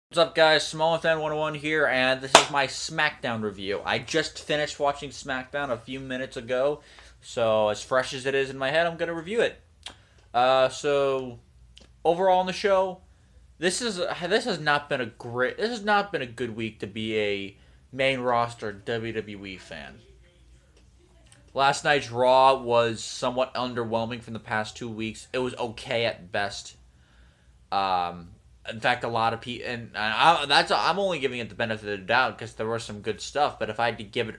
What's up, guys? SmallFan101 here, and this is my Smackdown review. I just finished watching Smackdown a few minutes ago, so as fresh as it is in my head, I'm gonna review it. So overall in the show, this has not been a good week to be a main roster WWE fan. Last night's Raw was somewhat underwhelming from the past 2 weeks. It was okay at best. Um, in fact, a lot of people, I'm only giving it the benefit of the doubt because there was some good stuff. But if I had to give it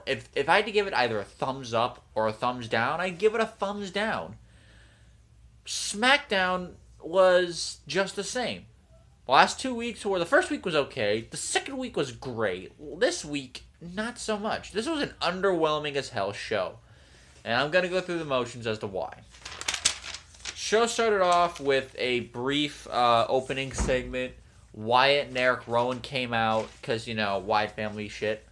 if I had to give it either a thumbs up or a thumbs down, I'd give it a thumbs down. SmackDown was just the same. The last 2 weeks were the first week was okay. The second week was great. This week, not so much. This was an underwhelming as hell show, and I'm gonna go through the motions as to why. Show started off with a brief opening segment. Wyatt and Eric Rowan came out because, Wyatt family shit.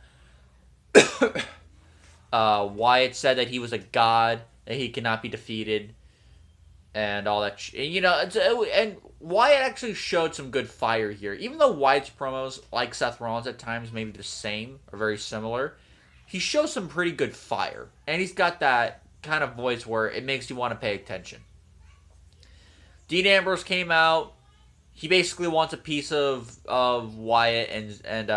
Wyatt said that he was a god, that he cannot be defeated, and all that. And Wyatt actually showed some good fire here. Even though Wyatt's promos, like Seth Rollins at times, may be the same or very similar, he shows some pretty good fire. And he's got that kind of voice where it makes you want to pay attention. Dean Ambrose came out. He basically wants a piece of Wyatt and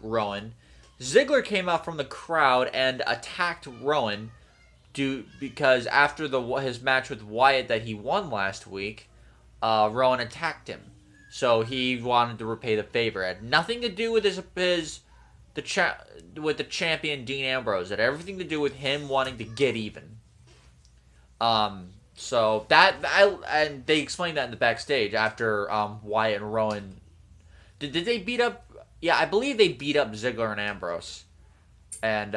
Rowan. Ziggler came out from the crowd and attacked Rowan because after his match with Wyatt that he won last week, Rowan attacked him. So he wanted to repay the favor. It had nothing to do with with the champion Dean Ambrose. It had everything to do with him wanting to get even. So and they explained that in the backstage after Wyatt and Rowan. Did they beat up? Yeah, I believe they beat up Ziggler and Ambrose. And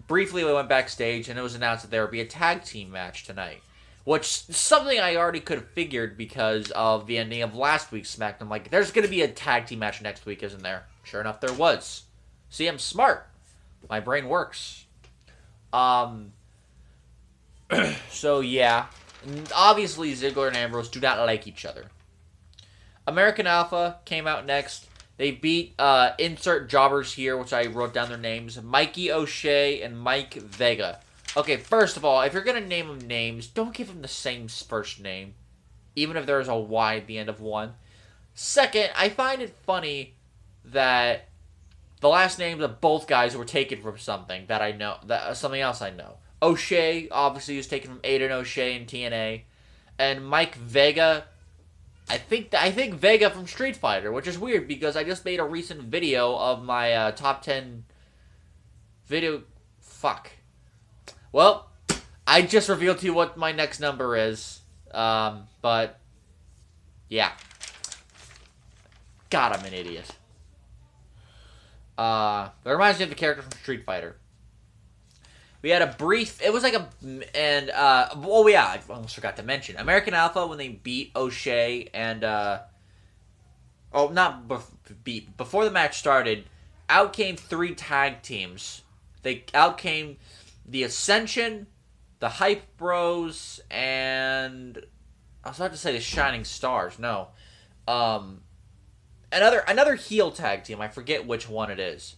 briefly we went backstage and it was announced that there would be a tag team match tonight. Which something I already could have figured because of the ending of last week's SmackDown. Like, there's going to be a tag team match next week, isn't there? Sure enough, there was. See, I'm smart. My brain works. So yeah, obviously Ziggler and Ambrose do not like each other. American Alpha came out next. They beat insert jobbers here, which I wrote down their names: Mikey O'Shea and Mike Vega. Okay, first of all, if you're gonna name them names, don't give them the same first name, even if there's a Y at the end of one. Second, I find it funny that the last names of both guys were taken from something that I know, something else I know. O'Shea, obviously, was taken from Aiden O'Shea in TNA. And Mike Vega, I think Vega from Street Fighter, which is weird because I just made a recent video of my top 10 video. Fuck. Well, I just revealed to you what my next number is. But, yeah. God, I'm an idiot. That reminds me of the character from Street Fighter. We had a brief. It was like I almost forgot to mention American Alpha when they beat O'Shea and before the match started. Out came 3 tag teams. Out came the Ascension, the Hype Bros, and I was about to say the Shining Stars. No, another heel tag team. I forget which one it is.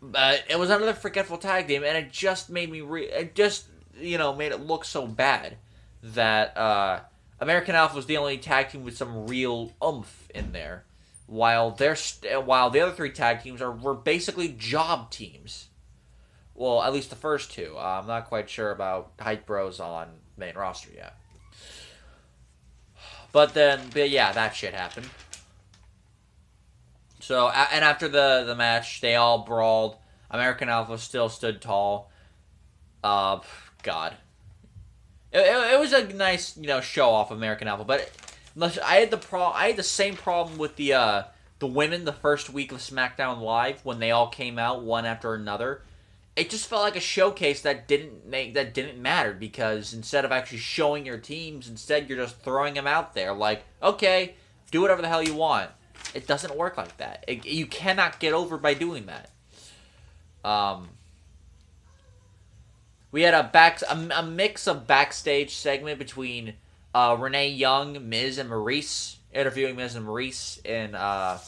It was another forgetful tag team, and it just made me made it look so bad that American Alpha was the only tag team with some real oomph in there, while while the other 3 tag teams were basically job teams. Well, at least the first 2. I'm not quite sure about Hype Bros on main roster yet. But yeah, that shit happened. So, and after the match, they all brawled. American Alpha still stood tall. God. It was a nice, show off of American Alpha, but I had the same problem with the women the first week of SmackDown Live when they all came out one after another. It just felt like a showcase that didn't matter because instead of actually showing your teams, instead you're just throwing them out there like, okay, do whatever the hell you want. It doesn't work like that. You cannot get over by doing that. We had a mix of backstage segment between Renee Young, Miz, and Maurice. interviewing Miz and Maurice in the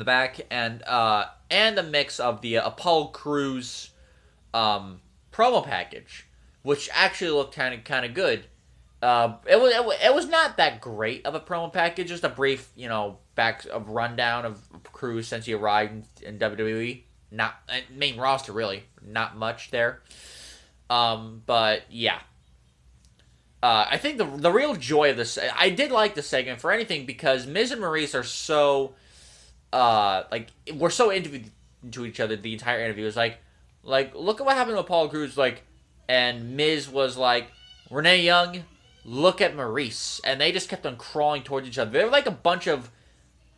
back, and a mix of the Apollo Crews promo package, which actually looked kind of good. It was not that great of a promo package, just a brief, back of rundown of Crews since he arrived in WWE. Not main roster, really, not much there. But yeah, I think the real joy of this, I did like the segment for anything because Miz and Maurice are so, we're so into each other the entire interview. It was like look at what happened to Apollo Crews, and Miz was like, Renee Young, look at Maurice, and they just kept on crawling towards each other. They were like a bunch of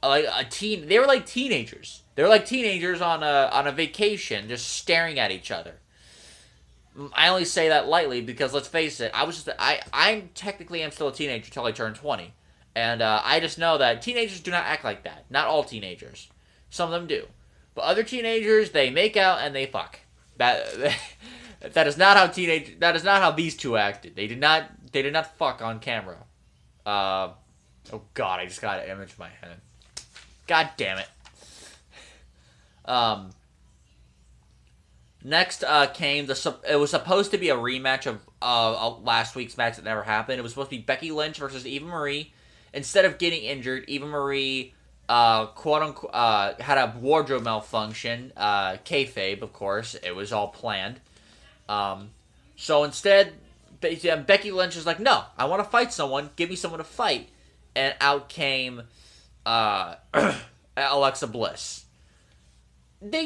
they were like teenagers. They were like teenagers on a vacation, just staring at each other. I only say that lightly because let's face it, I technically am still a teenager until I turn 20, and I just know that teenagers do not act like that. Not all teenagers, some of them do, but other teenagers, they make out and they fuck. That is not how these two acted. They did not fuck on camera. Oh god, I just got an image in my head. God damn it. Next came it was supposed to be a rematch of last week's match that never happened. It was supposed to be Becky Lynch versus Eva Marie. Instead of getting injured, Eva Marie quote unquote had a wardrobe malfunction. Kayfabe, of course. It was all planned. So instead, Becky Lynch is like, no, I want to fight someone. Give me someone to fight. And out came Alexa Bliss.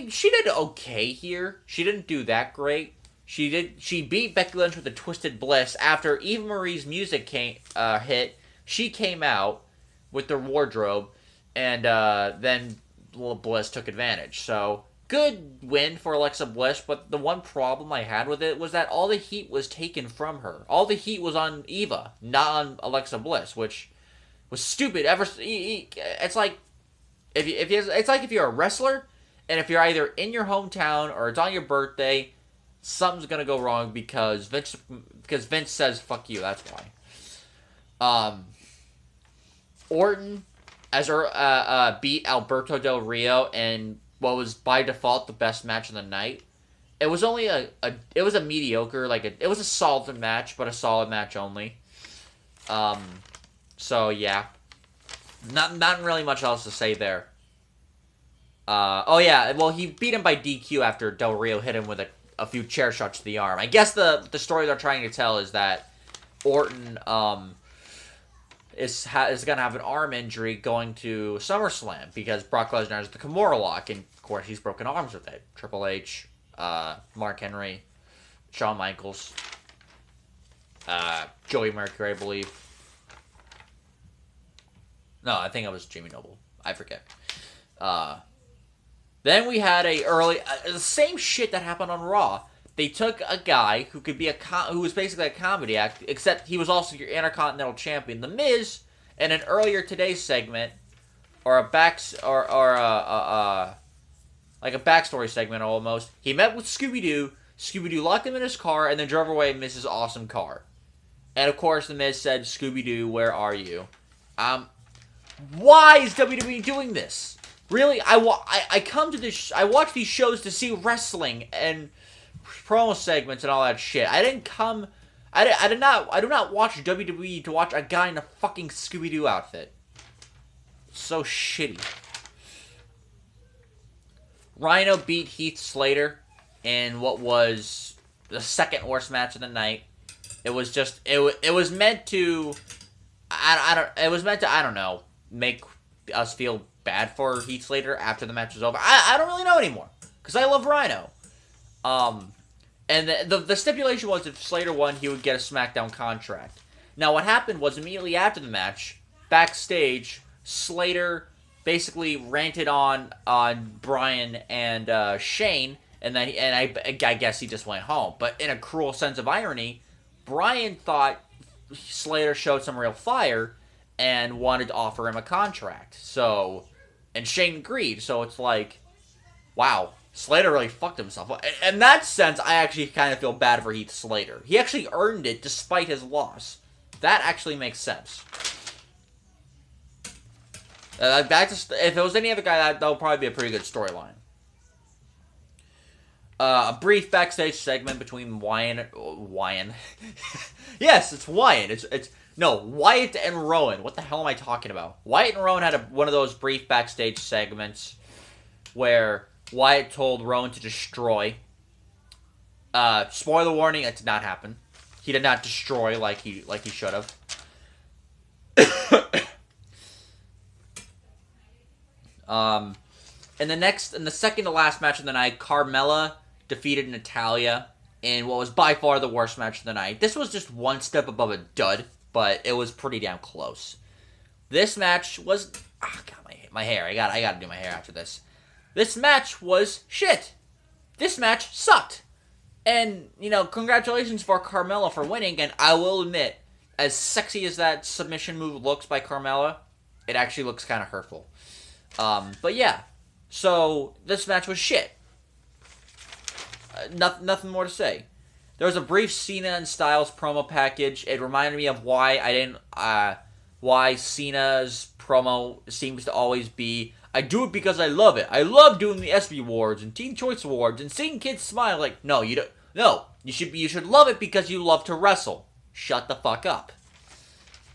She did okay here. She didn't do that great. She beat Becky Lynch with a Twisted Bliss after Eva Marie's music hit. She came out with their wardrobe, and then Bliss took advantage. So good win for Alexa Bliss, but the one problem I had with it was that all the heat was taken from her. All the heat was on Eva, not on Alexa Bliss, which was stupid. It's like if you're a wrestler, and if you're either in your hometown or it's on your birthday, something's gonna go wrong because Vince says fuck you. That's why. Orton beat Alberto Del Rio in what was by default the best match of the night. It was only it was a mediocre, it was a solid match, but a solid match only. So yeah, not really much else to say there. Oh yeah, well he beat him by DQ after Del Rio hit him with a few chair shots to the arm. I guess the story they're trying to tell is that Orton is gonna have an arm injury going to SummerSlam because Brock Lesnar has the Kimura lock, and of course he's broken arms with it. Triple H, Mark Henry, Shawn Michaels, Joey Mercury, I believe. No, I think it was Jamie Noble. I forget. Then we had the same shit that happened on Raw. They took a guy who could be who was basically a comedy act, except he was also your Intercontinental Champion, The Miz, in an earlier Today segment, or a backstory segment almost. He met with Scooby-Doo. Scooby-Doo locked him in his car and then drove away in Miz's awesome car. And of course, The Miz said, "Scooby-Doo, where are you?" Why is WWE doing this? Really, I come to this. I watch these shows to see wrestling and promo segments and all that shit. I do not watch WWE to watch a guy in a fucking Scooby-Doo outfit. So shitty. Rhino beat Heath Slater in what was the second worst match of the night. It was meant to I don't know, make us feel bad for Heath Slater after the match was over. I don't really know anymore because I love Rhino. And the stipulation was if Slater won, he would get a Smackdown contract. Now what happened was immediately after the match, backstage, Slater basically ranted on Bryan and Shane, and I guess he just went home. But in a cruel sense of irony, Bryan thought Slater showed some real fire and wanted to offer him a contract. And Shane agreed. So it's like, wow, Slater really fucked himself. In that sense, I actually kind of feel bad for Heath Slater. He actually earned it despite his loss. That actually makes sense. If it was any other guy, that would probably be a pretty good storyline. A brief backstage segment between Wyatt. Yes, it's Wyatt. No, Wyatt and Rowan. What the hell am I talking about? Wyatt and Rowan had one of those brief backstage segments where Wyatt told Rowan to destroy. Spoiler warning: it did not happen. He did not destroy like he should have. In the second to last match of the night, Carmella defeated Natalya in what was by far the worst match of the night. This was just one step above a dud, but it was pretty damn close. This match was... God, my hair. I gotta do my hair after this. This match was shit. This match sucked. And, congratulations for Carmella for winning, and I will admit, as sexy as that submission move looks by Carmella, it actually looks kind of hurtful. But yeah, so this match was shit. Nothing more to say. There was a brief Cena and Styles promo package. It reminded me of why Cena's promo seems to always be, I do it because I love it. I love doing the ESPY Awards and Teen Choice Awards and seeing kids smile. Like, no, you don't. No, you should love it because you love to wrestle. Shut the fuck up.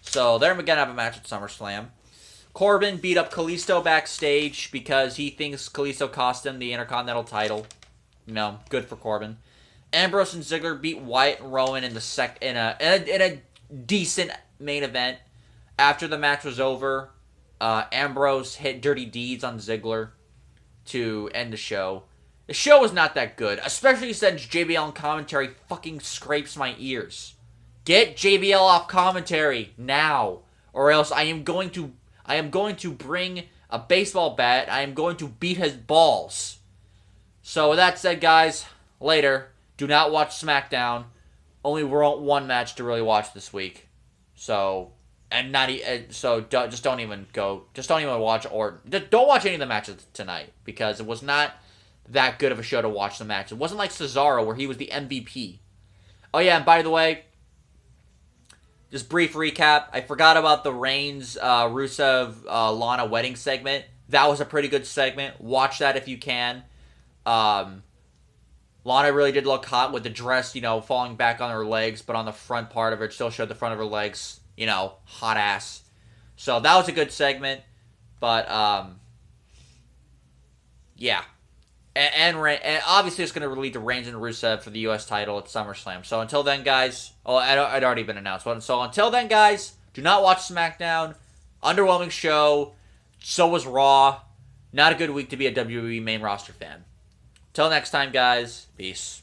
So they're gonna have a match at SummerSlam. Corbin beat up Kalisto backstage because he thinks Kalisto cost him the Intercontinental title. Good for Corbin. Ambrose and Ziggler beat Wyatt and Rowan in a decent main event. After the match was over, Ambrose hit Dirty Deeds on Ziggler to end the show. The show was not that good, especially since JBL in commentary fucking scrapes my ears. Get JBL off commentary now, or else I am going to bring a baseball bat. I am going to beat his balls. So with that said, guys, later. Do not watch Smackdown. Only one match to really watch this week. So just don't even watch, or don't watch any of the matches tonight, because it was not that good of a show to watch the match. It wasn't like Cesaro where he was the MVP. Oh yeah, and by the way, just brief recap. I forgot about the Reigns, Rusev, Lana wedding segment. That was a pretty good segment. Watch that if you can. Lana really did look hot with the dress, falling back on her legs, but on the front part of it still showed the front of her legs, hot ass. So that was a good segment, but yeah. And obviously it's going to lead to Reigns and Rusev for the U.S. title at SummerSlam. So until then, guys, I'd already been announced. So until then, guys, do not watch SmackDown. Underwhelming show. So was Raw. Not a good week to be a WWE main roster fan. Till next time, guys. Peace.